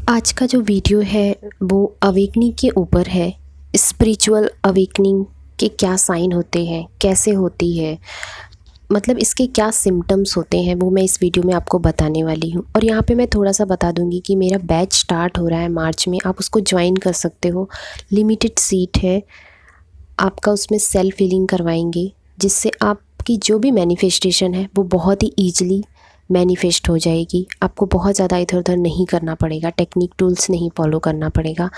आज का जो वीडियो है वो अवेकनिंग के ऊपर है। स्पिरिचुअल अवेकनिंग के क्या साइन होते हैं, कैसे होती है, मतलब इसके क्या सिम्टम्स होते हैं, वो मैं इस वीडियो में आपको बताने वाली हूँ। और यहाँ पे मैं थोड़ा सा बता दूँगी कि मेरा बैच स्टार्ट हो रहा है मार्च में, आप उसको ज्वाइन कर सकते हो। लिमिटेड सीट है, आपका उसमें सेल्फ हीलिंग करवाएंगे, जिससे आपकी जो भी मैनिफेस्टेशन है वो बहुत ही ईजिली मैनिफेस्ट हो जाएगी। आपको बहुत ज़्यादा इधर उधर नहीं करना पड़ेगा, टेक्निक टूल्स नहीं फॉलो करना पड़ेगा।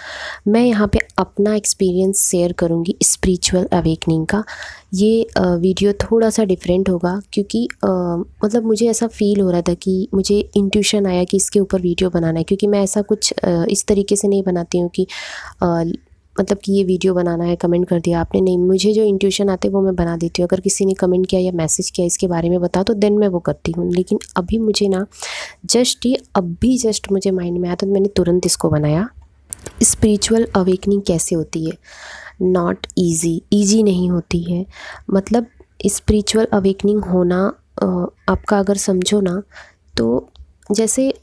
मैं यहाँ पे अपना एक्सपीरियंस शेयर करूँगी स्पिरिचुअल अवेकनिंग का। ये वीडियो थोड़ा सा डिफरेंट होगा क्योंकि मतलब मुझे ऐसा फ़ील हो रहा था कि मुझे इंट्यूशन आया कि इसके ऊपर वीडियो बनाना है, क्योंकि मैं ऐसा कुछ इस तरीके से नहीं बनाती हूँ कि मतलब कि ये वीडियो बनाना है, कमेंट कर दिया आपने, नहीं। मुझे जो इंट्यूशन आते हैं वो मैं बना देती हूँ। अगर किसी ने कमेंट किया या मैसेज किया इसके बारे में बताओ तो देन मैं वो करती हूँ। लेकिन अभी मुझे ना जस्ट मुझे माइंड में आया तो मैंने तुरंत इसको बनाया। स्पिरिचुअल अवेकनिंग कैसे होती है? नॉट ईजी नहीं होती है। मतलब स्पिरिचुअल अवेकनिंग होना आपका अगर समझो ना, तो जैसे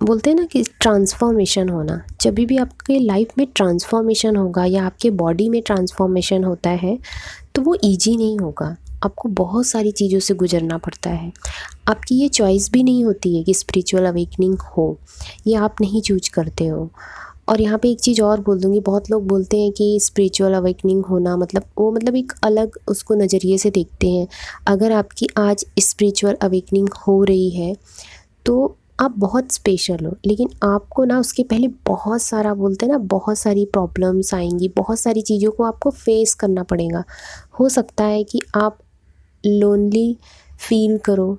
बोलते हैं ना कि ट्रांसफॉर्मेशन होना, जब भी आपके लाइफ में ट्रांसफॉर्मेशन होगा या आपके बॉडी में ट्रांसफॉर्मेशन होता है तो वो इजी नहीं होगा। आपको बहुत सारी चीज़ों से गुजरना पड़ता है। आपकी ये चॉइस भी नहीं होती है कि स्पिरिचुअल अवेकनिंग हो, ये आप नहीं चूज करते हो। और यहाँ पे एक चीज़ और बोल दूँगी, बहुत लोग बोलते हैं कि स्पिरिचुअल अवेकनिंग होना मतलब वो मतलब एक अलग उसको नज़रिए से देखते हैं। अगर आपकी आज स्पिरिचुअल अवेकनिंग हो रही है तो आप बहुत स्पेशल हो, लेकिन आपको ना उसके पहले बहुत सारा बोलते हैं ना, बहुत सारी प्रॉब्लम्स आएंगी, बहुत सारी चीज़ों को आपको फेस करना पड़ेगा। हो सकता है कि आप लोनली फील करो।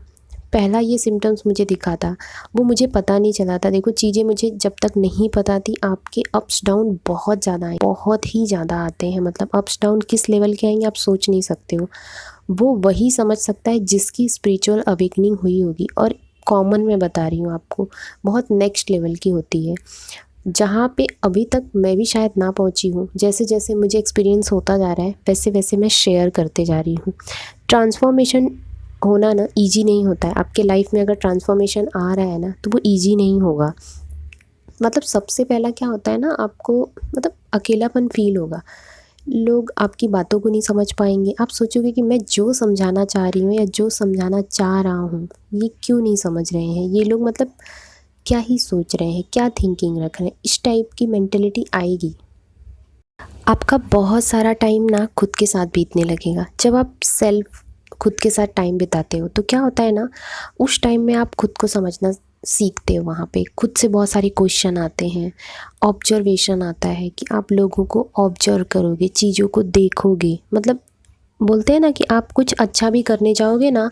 पहला ये सिम्टम्स मुझे दिखा था, वो मुझे पता नहीं चला था। देखो, चीज़ें मुझे जब तक नहीं पता थी, आपके अप्स डाउन बहुत ज़्यादा आए, बहुत ही ज़्यादा आते हैं। मतलब अप्स डाउन किस लेवल के आएंगे आप सोच नहीं सकते हो। वो वही समझ सकता है जिसकी स्पिरिचुअल अवेकनिंग हुई होगी। और कॉमन मैं बता रही हूँ आपको, बहुत नेक्स्ट लेवल की होती है, जहाँ पे अभी तक मैं भी शायद ना पहुँची हूँ। जैसे जैसे मुझे एक्सपीरियंस होता जा रहा है वैसे वैसे मैं शेयर करते जा रही हूँ। ट्रांसफॉर्मेशन होना ना ईजी नहीं होता है। आपके लाइफ में अगर ट्रांसफॉर्मेशन आ रहा है ना तो वो ईजी नहीं होगा। मतलब सबसे पहला क्या होता है ना, आपको मतलब अकेलापन फील होगा। लोग आपकी बातों को नहीं समझ पाएंगे। आप सोचोगे कि मैं जो समझाना चाह रही हूँ या जो समझाना चाह रहा हूँ ये क्यों नहीं समझ रहे हैं ये लोग, मतलब क्या ही सोच रहे हैं, क्या थिंकिंग रख रहे हैं, इस टाइप की मेंटेलिटी आएगी। आपका बहुत सारा टाइम ना खुद के साथ बीतने लगेगा। जब आप सेल्फ खुद के साथ टाइम बिताते हो तो क्या होता है ना, उस टाइम में आप खुद को समझना सीखते हो। वहाँ पे खुद से बहुत सारे क्वेश्चन आते हैं, ऑब्जर्वेशन आता है कि आप लोगों को ऑब्जर्व करोगे, चीज़ों को देखोगे। मतलब बोलते हैं ना कि आप कुछ अच्छा भी करने जाओगे ना,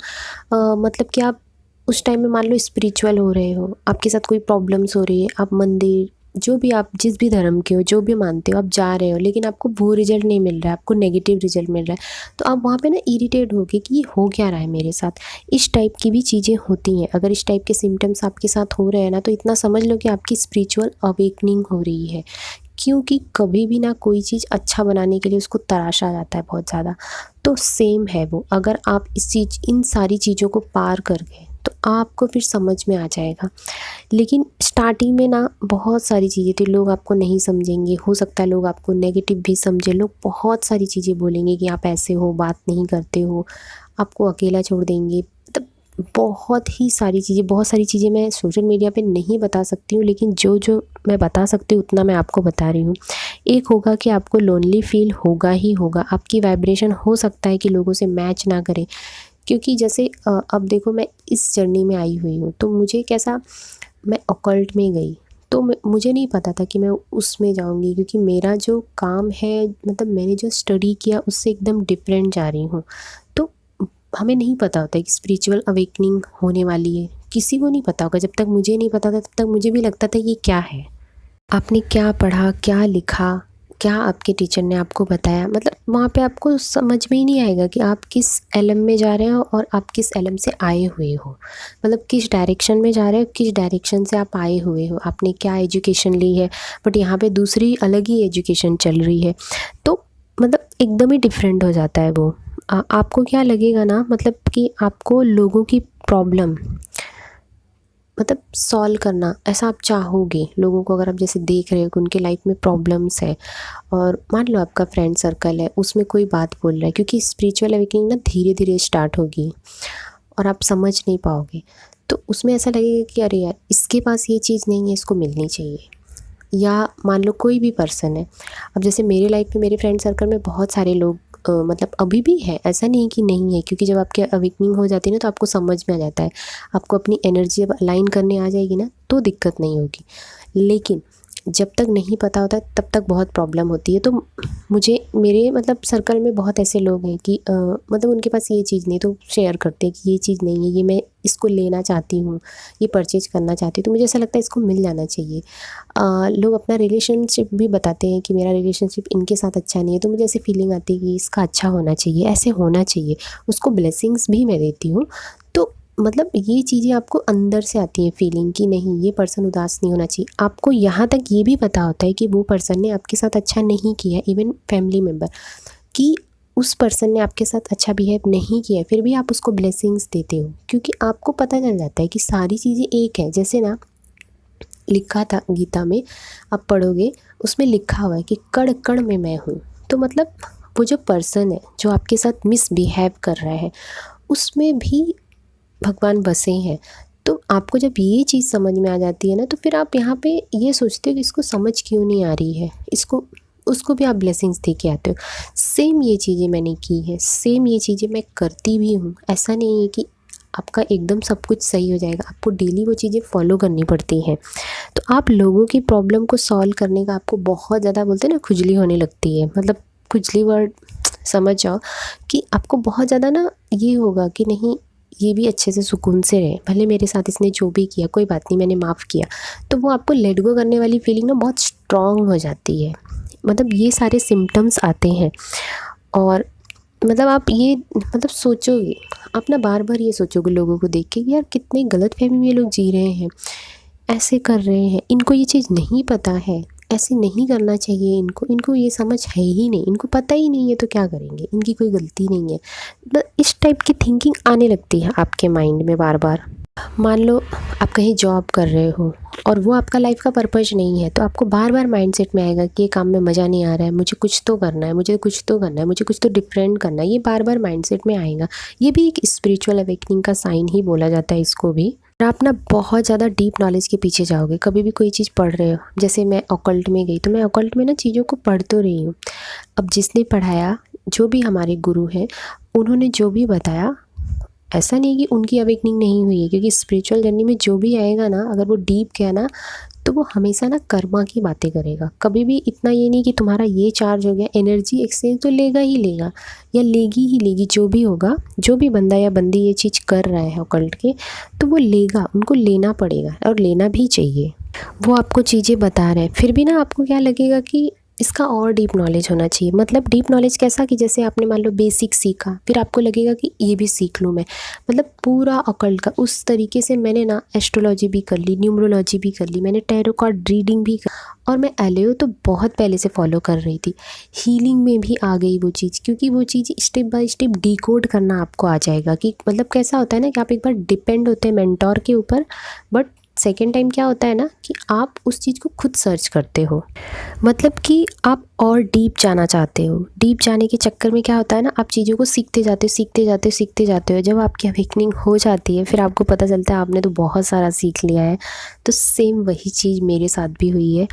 मतलब कि आप उस टाइम में मान लो स्पिरिचुअल हो रहे हो, आपके साथ कोई प्रॉब्लम्स हो रही है, आप मंदिर जो भी, आप जिस भी धर्म के हो, जो भी मानते हो, आप जा रहे हो, लेकिन आपको वो रिजल्ट नहीं मिल रहा है, आपको नेगेटिव रिजल्ट मिल रहा है, तो आप वहाँ पे ना इरिटेट होगे कि ये हो क्या रहा है मेरे साथ। इस टाइप की भी चीज़ें होती हैं। अगर इस टाइप के सिम्टम्स आपके साथ हो रहे हैं ना, तो इतना समझ लो कि आपकी स्पिरिचुअल अवेकनिंग हो रही है। क्योंकि कभी भी ना कोई चीज़ अच्छा बनाने के लिए उसको तराशा जाता है बहुत ज़्यादा। तो सेम है वो, अगर आप इन सारी चीज़ों को पार कर गए तो आपको फिर समझ में आ जाएगा। लेकिन स्टार्टिंग में ना बहुत सारी चीज़ें थी, लोग आपको नहीं समझेंगे, हो सकता है लोग आपको नेगेटिव भी समझे, लोग बहुत सारी चीज़ें बोलेंगे कि आप ऐसे हो, बात नहीं करते हो, आपको अकेला छोड़ देंगे। मतलब बहुत सारी चीज़ें मैं सोशल मीडिया पे नहीं बता सकती हूँ, लेकिन जो जो मैं बता सकती हूँ उतना मैं आपको बता रही हूँ। एक होगा कि आपको लोनली फील होगा ही होगा। आपकी वाइब्रेशन हो सकता है कि लोगों से मैच ना करे, क्योंकि जैसे अब देखो, मैं इस जर्नी में आई हुई हूँ तो मुझे कैसा, मैं ऑकल्ट में गई तो मुझे नहीं पता था कि मैं उसमें जाऊँगी, क्योंकि मेरा जो काम है, मतलब मैंने जो स्टडी किया उससे एकदम डिफरेंट जा रही हूँ। तो हमें नहीं पता होता है कि स्पिरिचुअल अवेकनिंग होने वाली है, किसी को नहीं पता होगा। जब तक मुझे नहीं पता था तब तक मुझे भी लगता था ये क्या है। आपने क्या पढ़ा, क्या लिखा, क्या आपके टीचर ने आपको बताया, मतलब वहाँ पे आपको समझ में ही नहीं आएगा कि आप किस एलम में जा रहे हो और आप किस एलम से आए हुए हो। मतलब किस डायरेक्शन में जा रहे हो, किस डायरेक्शन से आप आए हुए हो, आपने क्या एजुकेशन ली है। बट यहाँ पे दूसरी अलग ही एजुकेशन चल रही है, तो मतलब एकदम ही डिफरेंट हो जाता है वो। आपको क्या लगेगा ना, मतलब कि आपको लोगों की प्रॉब्लम मतलब सॉल्व करना, ऐसा आप चाहोगे लोगों को। अगर आप जैसे देख रहे हो कि उनके लाइफ में प्रॉब्लम्स है और मान लो आपका फ्रेंड सर्कल है, उसमें कोई बात बोल रहा है, क्योंकि स्पिरिचुअल अवेकनिंग ना धीरे धीरे स्टार्ट होगी और आप समझ नहीं पाओगे, तो उसमें ऐसा लगेगा कि अरे यार इसके पास ये चीज़ नहीं है, इसको मिलनी चाहिए। या मान लो कोई भी पर्सन है, अब जैसे मेरे लाइफ में मेरे फ्रेंड सर्कल में बहुत सारे लोग मतलब अभी भी है, ऐसा नहीं कि नहीं है, क्योंकि जब आपकी अवेकनिंग हो जाती है ना तो आपको समझ में आ जाता है। आपको अपनी एनर्जी जब अलाइन करने आ जाएगी ना तो दिक्कत नहीं होगी, लेकिन जब तक नहीं पता होता है तब तक बहुत प्रॉब्लम होती है। तो मुझे मेरे मतलब सर्कल में बहुत ऐसे लोग हैं कि मतलब उनके पास ये चीज़ नहीं, तो शेयर करते हैं कि ये चीज़ नहीं है, ये मैं इसको लेना चाहती हूँ, ये परचेज करना चाहती हूँ, तो मुझे ऐसा लगता है इसको मिल जाना चाहिए। लोग अपना रिलेशनशिप भी बताते हैं कि मेरा रिलेशनशिप इनके साथ अच्छा नहीं है, तो मुझे ऐसी फीलिंग आती है कि इसका अच्छा होना चाहिए, ऐसे होना चाहिए। उसको ब्लेसिंग्स भी मैं देती हूँ। तो मतलब ये चीज़ें आपको अंदर से आती हैं फीलिंग कि नहीं ये पर्सन उदास नहीं होना चाहिए। आपको यहाँ तक ये भी पता होता है कि वो पर्सन ने आपके साथ अच्छा नहीं किया, इवन फैमिली मेम्बर, कि उस पर्सन ने आपके साथ अच्छा बिहेव नहीं किया है, फिर भी आप उसको ब्लेसिंग्स देते हो, क्योंकि आपको पता चल जाता है कि सारी चीज़ें एक है। जैसे ना लिखा था गीता में, आप पढ़ोगे उसमें लिखा हुआ है कि कण कण में मैं हूँ। तो मतलब वो जो पर्सन है जो आपके साथ मिसबिहेव कर रहा है, उसमें भी भगवान बसे हैं। तो आपको जब ये चीज़ समझ में आ जाती है ना, तो फिर आप यहाँ पे ये सोचते हो कि इसको समझ क्यों नहीं आ रही है, इसको उसको भी आप ब्लेसिंग्स दे के आते हो। सेम ये चीज़ें मैंने की है, सेम ये चीज़ें मैं करती भी हूँ। ऐसा नहीं है कि आपका एकदम सब कुछ सही हो जाएगा, आपको डेली वो चीज़ें फॉलो करनी पड़ती हैं। तो आप लोगों की प्रॉब्लम को सॉल्व करने का आपको बहुत ज़्यादा बोलते हैं ना खुजली होने लगती है, मतलब खुजली वर्ड समझ जाओ कि आपको बहुत ज़्यादा ना ये होगा कि नहीं ये भी अच्छे से सुकून से रहे, भले मेरे साथ इसने जो भी किया कोई बात नहीं, मैंने माफ़ किया। तो वो आपको लेट गो करने वाली फीलिंग ना बहुत स्ट्रॉन्ग हो जाती है। मतलब ये सारे सिम्टम्स आते हैं और मतलब आप ये मतलब सोचोगे, आप ना बार बार ये सोचोगे लोगों को देख के कि यार कितने गलतफहमी में ये लोग जी रहे हैं, ऐसे कर रहे हैं, इनको ये चीज़ नहीं पता है, ऐसे नहीं करना चाहिए इनको, इनको ये समझ है ही नहीं, इनको पता ही नहीं है तो क्या करेंगे, इनकी कोई गलती नहीं है। इस टाइप की थिंकिंग आने लगती है आपके माइंड में बार बार। मान लो आप कहीं जॉब कर रहे हो और वो आपका लाइफ का पर्पस नहीं है, तो आपको बार बार माइंडसेट में आएगा कि ये काम में मज़ा नहीं आ रहा है, मुझे कुछ तो करना है, मुझे कुछ तो करना है, मुझे कुछ तो डिफरेंट करना है, ये बार बार माइंडसेट में आएगा। ये भी एक स्पिरिचुअल अवेकनिंग का साइन ही बोला जाता है इसको भी। और आप ना बहुत ज़्यादा डीप नॉलेज के पीछे जाओगे, कभी भी कोई चीज़ पढ़ रहे हो, जैसे मैं ऑकल्ट में गई तो मैं ऑकल्ट में ना चीज़ों को पढ़ तो रही हूँ। अब जिसने पढ़ाया, जो भी हमारे गुरु हैं, उन्होंने जो भी बताया, ऐसा नहीं कि उनकी अवेकनिंग नहीं हुई है, क्योंकि स्पिरिचुअल जर्नी में जो भी आएगा ना, अगर वो डीप गया ना, तो वो हमेशा ना कर्मा की बातें करेगा। कभी भी इतना ये नहीं कि तुम्हारा ये चार्ज हो गया, एनर्जी एक्सचेंज तो लेगा ही लेगा या लेगी ही लेगी। जो भी होगा, जो भी बंदा या बंदी ये चीज़ कर रहा है ऑकल्ट के, तो वो लेगा, उनको लेना पड़ेगा और लेना भी चाहिए। वो आपको चीज़ें बता रहे हैं, फिर भी ना आपको क्या लगेगा कि इसका और डीप नॉलेज होना चाहिए। मतलब डीप नॉलेज कैसा कि जैसे आपने मान लो बेसिक सीखा, फिर आपको लगेगा कि ये भी सीख लूँ मैं। मतलब पूरा ऑकल्ट का उस तरीके से मैंने ना एस्ट्रोलॉजी भी कर ली, न्यूमरोलॉजी भी कर ली, मैंने टैरो कार्ड रीडिंग भी कर, और मैं एलेयो तो बहुत पहले से फॉलो कर रही थी। हीलिंग में भी आ गई वो चीज़, क्योंकि वो चीज़ स्टेप बाय स्टेप डिकोड करना आपको आ जाएगा कि मतलब कैसा होता है ना कि आप एक बार डिपेंड होते हैं मेंटोर के ऊपर, बट सेकेंड टाइम क्या होता है ना कि आप उस चीज़ को खुद सर्च करते हो। मतलब कि आप और डीप जाना चाहते हो। डीप जाने के चक्कर में क्या होता है ना, आप चीज़ों को सीखते जाते हो, सीखते जाते हो, सीखते जाते हो। जब आपकी अवेकनिंग हो जाती है, फिर आपको पता चलता है आपने तो बहुत सारा सीख लिया है। तो सेम वही चीज़ मेरे साथ भी हुई है।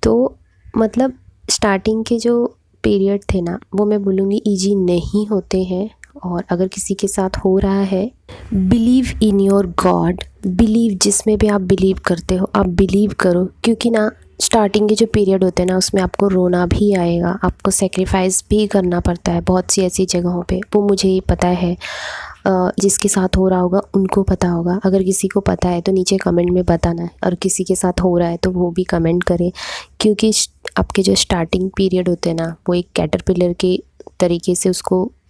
तो मतलब स्टार्टिंग के जो पीरियड थे ना, वो मैं बोलूँगी ईजी नहीं होते हैं। और अगर किसी के साथ हो रहा है, believe in your God, believe जिसमें भी आप बिलीव करते हो, आप बिलीव करो। क्योंकि ना स्टार्टिंग के जो पीरियड होते हैं ना, उसमें आपको रोना भी आएगा, आपको सेक्रीफाइस भी करना पड़ता है बहुत सी ऐसी जगहों पे। वो मुझे ही पता है, जिसके साथ हो रहा होगा उनको पता होगा। अगर किसी को पता है तो नीचे कमेंट में बताना है, और किसी के साथ हो रहा है तो वो भी कमेंट करे। क्योंकि आपके जो स्टार्टिंग पीरियड होते हैं ना, वो एक कैटरपिलर के तरीके से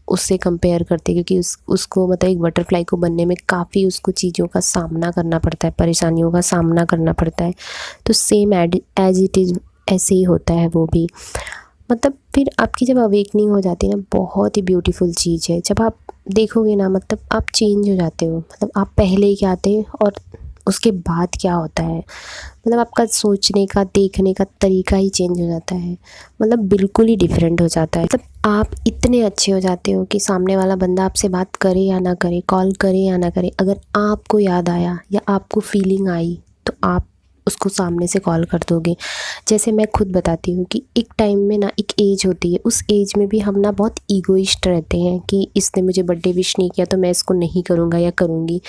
उससे कंपेयर करते हैं, क्योंकि उसको मतलब एक बटरफ्लाई को बनने में काफ़ी उसको चीज़ों का सामना करना पड़ता है, परेशानियों का सामना करना पड़ता है। तो सेम एज इट इज़ ऐसे ही होता है वो भी। मतलब फिर आपकी जब अवेकनिंग हो जाती है ना, बहुत ही ब्यूटीफुल चीज़ है। जब आप देखोगे ना, मतलब आप चेंज हो जाते हो। मतलब आप पहले क्या थे और उसके बाद क्या होता है, मतलब आपका सोचने का, देखने का तरीका ही चेंज हो जाता है, मतलब बिल्कुल ही डिफरेंट हो जाता है। मतलब आप इतने अच्छे हो जाते हो कि सामने वाला बंदा आपसे बात करे या ना करे, कॉल करे या ना करे, अगर आपको याद आया या आपको फीलिंग आई तो आप उसको सामने से कॉल कर दोगे। जैसे मैं खुद बताती हूँ कि एक टाइम में ना एक एज होती है, उस एज में भी हम ना बहुत ईगोइस्ट रहते हैं कि इसने मुझे बर्थडे विश नहीं किया तो मैं इसको नहीं करूँगा या करूँगी।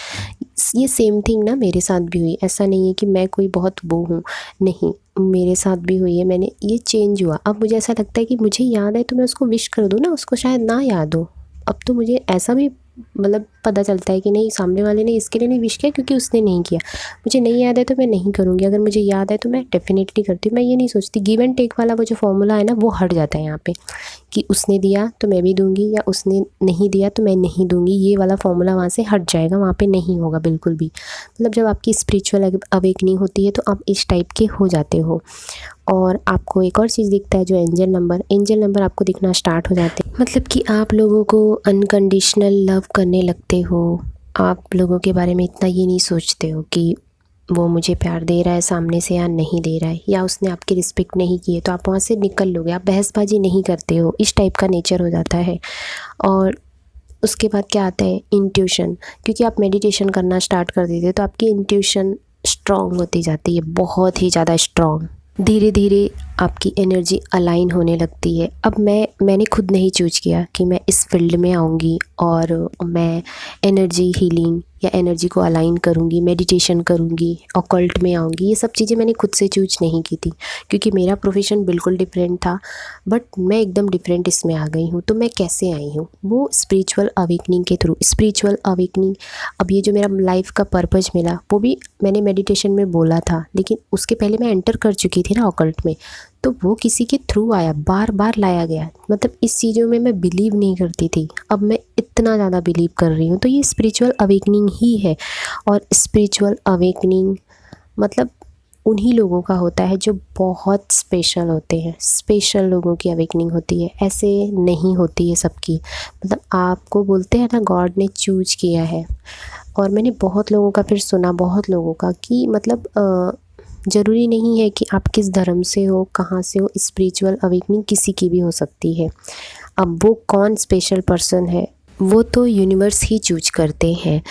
ये सेम थिंग ना मेरे साथ भी हुई। ऐसा नहीं है कि मैं कोई बहुत वो हूँ, नहीं, मेरे साथ भी हुई है। मैंने ये चेंज हुआ, अब मुझे ऐसा लगता है कि मुझे याद है तो मैं उसको विश कर दूँ ना, उसको शायद ना याद हो। अब तो मुझे ऐसा भी मतलब पता चलता है कि नहीं, सामने वाले ने इसके लिए नहीं विश किया क्योंकि उसने नहीं किया। मुझे नहीं याद है तो मैं नहीं करूँगी, अगर मुझे याद है तो मैं डेफ़िनेटली करती हूँ। मैं ये नहीं सोचती, गिव एंड टेक वाला वो जो फ़ॉर्मूला है ना, वो हट जाता है यहाँ पे कि उसने दिया तो मैं भी दूँगी या उसने नहीं दिया तो मैं नहीं दूँगी। ये वाला फ़ॉर्मूला वहाँ से हट जाएगा, वहाँ पे नहीं होगा बिल्कुल भी। मतलब जब आपकी स्पिरिचुअल अवेकनिंग होती है तो आप इस टाइप के हो जाते हो। और आपको एक और चीज़ दिखता है जो एंजल नंबर आपको दिखना स्टार्ट हो जाते हैं। मतलब कि आप लोगों को अनकंडीशनल लव करने लगते हो। आप लोगों के बारे में इतना ये नहीं सोचते हो कि वो मुझे प्यार दे रहा है सामने से या नहीं दे रहा है, या उसने आपकी रिस्पेक्ट नहीं की है तो आप वहाँ से निकल लोगे, आप बहसबाजी नहीं करते हो। इस टाइप का नेचर हो जाता है। और उसके बाद क्या आता है, इंट्यूशन। क्योंकि आप मेडिटेशन करना स्टार्ट कर देते हो तो आपकी इंट्यूशन स्ट्रॉन्ग होती जाती है, बहुत ही ज़्यादा स्ट्रॉन्ग। धीरे धीरे आपकी एनर्जी अलाइन होने लगती है। अब मैंने खुद नहीं चूज किया कि मैं इस फील्ड में आऊँगी और मैं एनर्जी हीलिंग या एनर्जी को अलाइन करूँगी, मेडिटेशन करूँगी, ऑकल्ट में आऊँगी। ये सब चीज़ें मैंने खुद से चूज नहीं की थी क्योंकि मेरा प्रोफेशन बिल्कुल डिफरेंट था, बट मैं एकदम डिफरेंट इसमें आ गई हूँ। तो मैं कैसे आई हूँ, वो स्पिरिचुअल अवेकनिंग के थ्रू। स्पिरिचुअल अवेकनिंग, अब ये जो मेरा लाइफ का पर्पज़ मिला वो भी मैंने मेडिटेशन में बोला था, लेकिन उसके पहले मैं एंटर कर चुकी थी ना ऑकल्ट में, तो वो किसी के थ्रू आया, बार बार लाया गया। मतलब इस चीज़ों में मैं बिलीव नहीं करती थी, अब मैं इतना ज़्यादा बिलीव कर रही हूँ। तो ये स्पिरिचुअल अवेकनिंग ही है। और स्पिरिचुअल अवेकनिंग मतलब उन्हीं लोगों का होता है जो बहुत स्पेशल होते हैं। स्पेशल लोगों की अवेकनिंग होती है, ऐसे नहीं होती है सबकी। मतलब आपको बोलते हैं ना, गॉड ने चूज किया है। और मैंने बहुत लोगों का फिर सुना, बहुत लोगों का, कि मतलब ज़रूरी नहीं है कि आप किस धर्म से हो, कहाँ से हो, स्पिरिचुअल अवेकनिंग किसी की भी हो सकती है। अब वो कौन स्पेशल पर्सन है वो तो यूनिवर्स ही चूज करते हैं।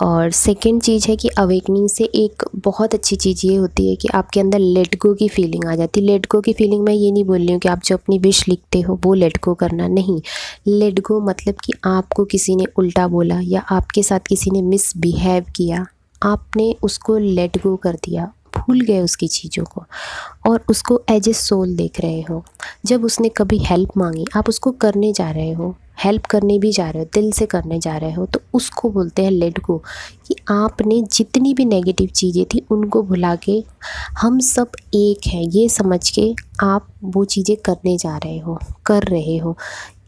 और सेकंड चीज़ है कि अवेकनिंग से एक बहुत अच्छी चीज़ ये होती है कि आपके अंदर लेट गो की फीलिंग आ जाती है। लेट गो की फीलिंग मैं ये नहीं बोल रही हूँ कि आप जो अपनी विश लिखते हो वो लेट गो करना, नहीं। लेट गो मतलब कि आपको किसी ने उल्टा बोला या आपके साथ किसी ने मिसबिहेव किया, आपने उसको लेट गो कर दिया, भूल गए उसकी चीज़ों को और उसको एज ए सोल देख रहे हो। जब उसने कभी हेल्प मांगी, आप उसको करने जा रहे हो, हेल्प करने भी जा रहे हो, दिल से करने जा रहे हो, तो उसको बोलते हैं लेट गो। कि आपने जितनी भी नेगेटिव चीज़ें थी उनको भुला के हम सब एक हैं ये समझ के आप वो चीज़ें करने जा रहे हो, कर रहे हो।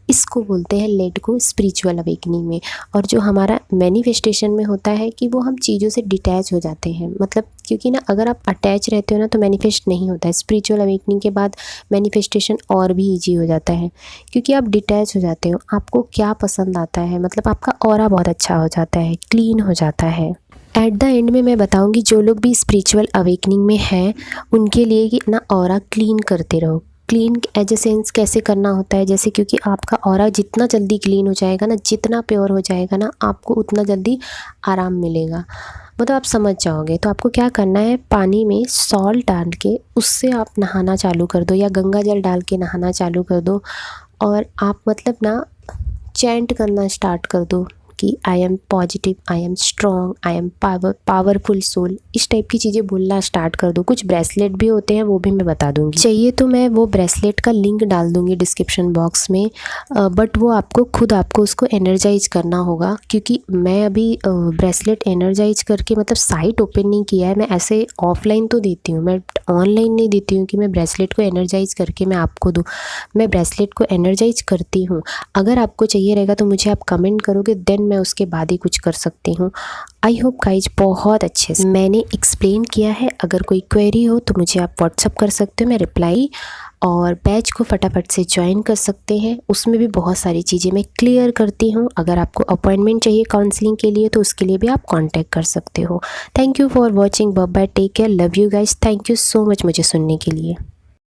इसको बोलते हैं लेट गो स्पिरिचुअल अवेकनिंग में। और जो हमारा मैनिफेस्टेशन में होता है कि वो हम चीज़ों से डिटैच हो जाते हैं। मतलब क्योंकि ना अगर आप अटैच रहते हो ना तो मैनिफेस्ट नहीं होता है। स्पिरिचुअल अवेकनिंग के बाद मैनिफेस्टेशन और भी ईजी हो जाता है क्योंकि आप डिटैच हो जाते हो। आपको क्या पसंद आता है, मतलब आपका ऑरा बहुत अच्छा हो जाता है, क्लीन हो जाता है। एट द एंड में मैं बताऊंगी जो लोग भी स्पिरिचुअल अवेकनिंग में हैं उनके लिए कि ना ऑरा क्लीन करते रहो। क्लीन एज ए सेंस कैसे करना होता है, जैसे क्योंकि आपका ऑरा जितना जल्दी क्लीन हो जाएगा ना, जितना प्योर हो जाएगा ना, आपको उतना जल्दी आराम मिलेगा। मतलब आप समझ जाओगे। तो आपको क्या करना है, पानी में सॉल्ट डाल के उससे आप नहाना चालू कर दो या गंगा जल डाल के नहाना चालू कर दो। और आप मतलब ना चैंट करना स्टार्ट कर दो कि I am positive, I am strong, I am powerful soul, इस टाइप की चीज़ें बोलना स्टार्ट कर दो। कुछ ब्रेसलेट भी होते हैं वो भी मैं बता दूंगी, चाहिए तो मैं वो ब्रेसलेट का लिंक डाल दूंगी डिस्क्रिप्शन बॉक्स में। बट वो आपको उसको एनर्जाइज करना होगा क्योंकि मैं अभी ब्रेसलेट एनर्जाइज करके मतलब साइट ओपन नहीं किया है। मैं ऐसे ऑफलाइन तो देती हूँ, मैं ऑनलाइन नहीं देती हूँ कि मैं ब्रेसलेट को एनर्जाइज करके मैं आपको दूँ। मैं ब्रेसलेट को एनर्जाइज करती हूँ। अगर आपको चाहिए रहेगा तो मुझे आप कमेंट करोगे, देन मैं उसके बाद ही कुछ कर सकती हूँ। आई होप गाइज बहुत अच्छे से मैंने एक्सप्लेन किया है। अगर कोई क्वेरी हो तो मुझे आप व्हाट्सअप कर सकते हो, मैं रिप्लाई, और बैच को फटाफट से ज्वाइन कर सकते हैं। उसमें भी बहुत सारी चीज़ें मैं क्लियर करती हूँ। अगर आपको अपॉइंटमेंट चाहिए काउंसलिंग के लिए तो उसके लिए भी आप कांटेक्ट कर सकते हो। Thank you for watching. Bye bye, take care, love you guys. Thank you so much मुझे सुनने के लिए।